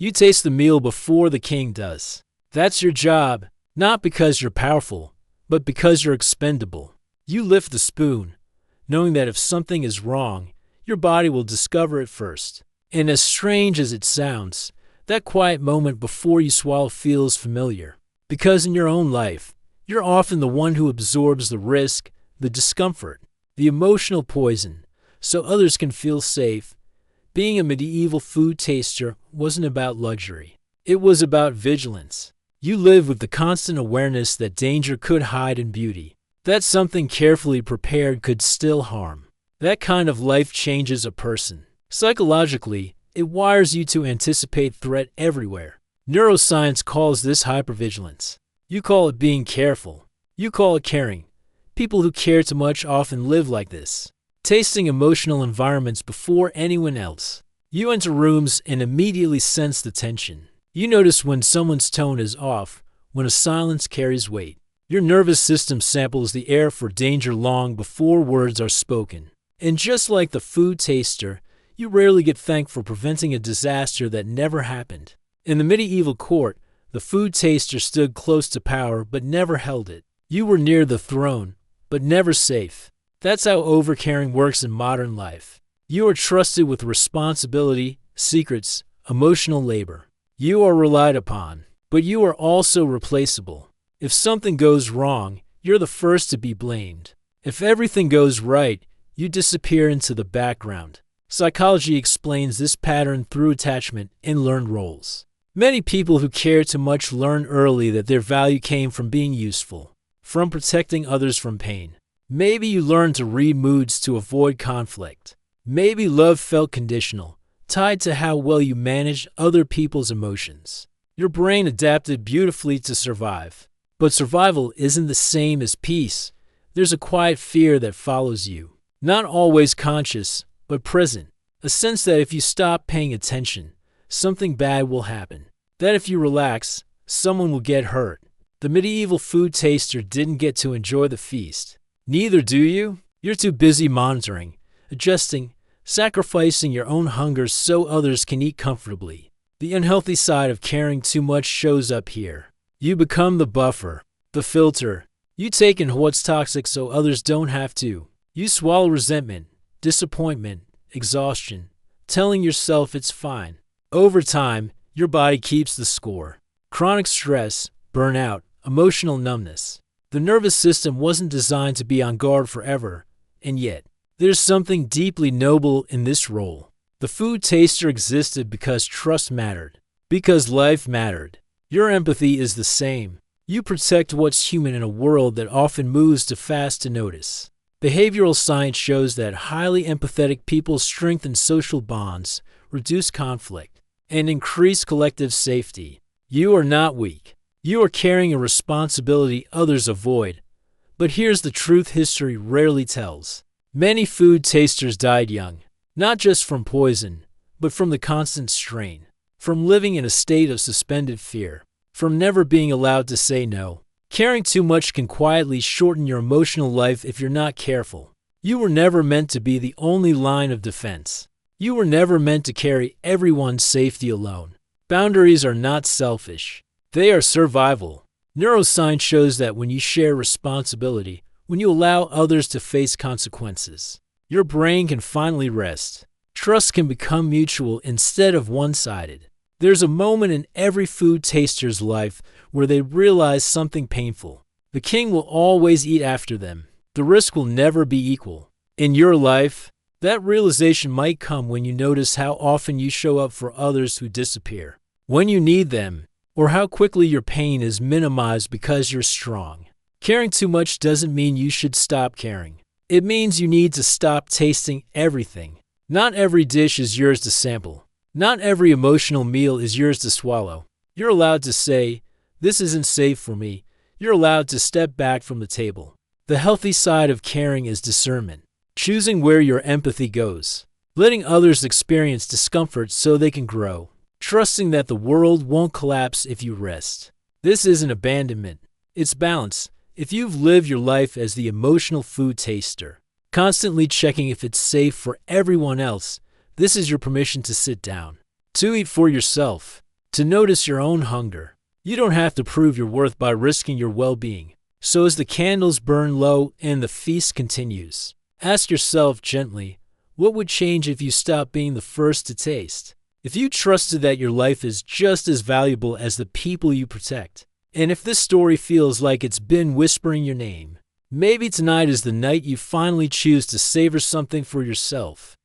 You taste the meal before the king does. That's your job, not because you're powerful, but because you're expendable. You lift the spoon, knowing that if something is wrong, your body will discover it first. And as strange as it sounds, that quiet moment before you swallow feels familiar. Because in your own life, you're often the one who absorbs the risk, the discomfort, the emotional poison, so others can feel safe. Being a medieval food taster wasn't about luxury. It was about vigilance. You live with the constant awareness that danger could hide in beauty, that something carefully prepared could still harm. That kind of life changes a person. Psychologically, it wires you to anticipate threat everywhere. Neuroscience calls this hypervigilance. You call it being careful. You call it caring. People who care too much often live like this, tasting emotional environments before anyone else. You enter rooms and immediately sense the tension. You notice when someone's tone is off, when a silence carries weight. Your nervous system samples the air for danger long before words are spoken. And just like the food taster, you rarely get thanked for preventing a disaster that never happened. In the medieval court, the food taster stood close to power but never held it. You were near the throne, but never safe. That's how overcaring works in modern life. You are trusted with responsibility, secrets, emotional labor. You are relied upon, but you are also replaceable. If something goes wrong, you're the first to be blamed. If everything goes right, you disappear into the background. Psychology explains this pattern through attachment and learned roles. Many people who care too much learn early that their value came from being useful, from protecting others from pain. Maybe you learned to read moods to avoid conflict. Maybe love felt conditional, tied to how well you managed other people's emotions. Your brain adapted beautifully to survive. But survival isn't the same as peace. There's a quiet fear that follows you. Not always conscious, but present. A sense that if you stop paying attention, something bad will happen. That if you relax, someone will get hurt. The medieval food taster didn't get to enjoy the feast. Neither do you. You're too busy monitoring, adjusting, sacrificing your own hunger so others can eat comfortably. The unhealthy side of caring too much shows up here. You become the buffer, the filter. You take in what's toxic so others don't have to. You swallow resentment, disappointment, exhaustion, telling yourself it's fine. Over time, your body keeps the score. Chronic stress, burnout, emotional numbness. The nervous system wasn't designed to be on guard forever, and yet, there's something deeply noble in this role. The food taster existed because trust mattered, because life mattered. Your empathy is the same. You protect what's human in a world that often moves too fast to notice. Behavioral science shows that highly empathetic people strengthen social bonds, reduce conflict, and increase collective safety. You are not weak. You are carrying a responsibility others avoid. But here's the truth history rarely tells. Many food tasters died young, not just from poison, but from the constant strain, from living in a state of suspended fear, from never being allowed to say no. Caring too much can quietly shorten your emotional life if you're not careful. You were never meant to be the only line of defense. You were never meant to carry everyone's safety alone. Boundaries are not selfish. They are survival. Neuroscience shows that when you share responsibility, when you allow others to face consequences, your brain can finally rest. Trust can become mutual instead of one-sided. There's a moment in every food taster's life where they realize something painful. The king will always eat after them. The risk will never be equal. In your life, that realization might come when you notice how often you show up for others who disappear, when you need them, or how quickly your pain is minimized because you're strong. Caring too much doesn't mean you should stop caring. It means you need to stop tasting everything. Not every dish is yours to sample. Not every emotional meal is yours to swallow. You're allowed to say, "This isn't safe for me." You're allowed to step back from the table. The healthy side of caring is discernment, choosing where your empathy goes, letting others experience discomfort so they can grow, trusting that the world won't collapse if you rest. This isn't abandonment. It's balance. If you've lived your life as the emotional food taster, constantly checking if it's safe for everyone else, this is your permission to sit down, to eat for yourself, to notice your own hunger. You don't have to prove your worth by risking your well-being. So as the candles burn low and the feast continues, ask yourself gently, what would change if you stopped being the first to taste? If you trusted that your life is just as valuable as the people you protect, and if this story feels like it's been whispering your name, maybe tonight is the night you finally choose to savor something for yourself.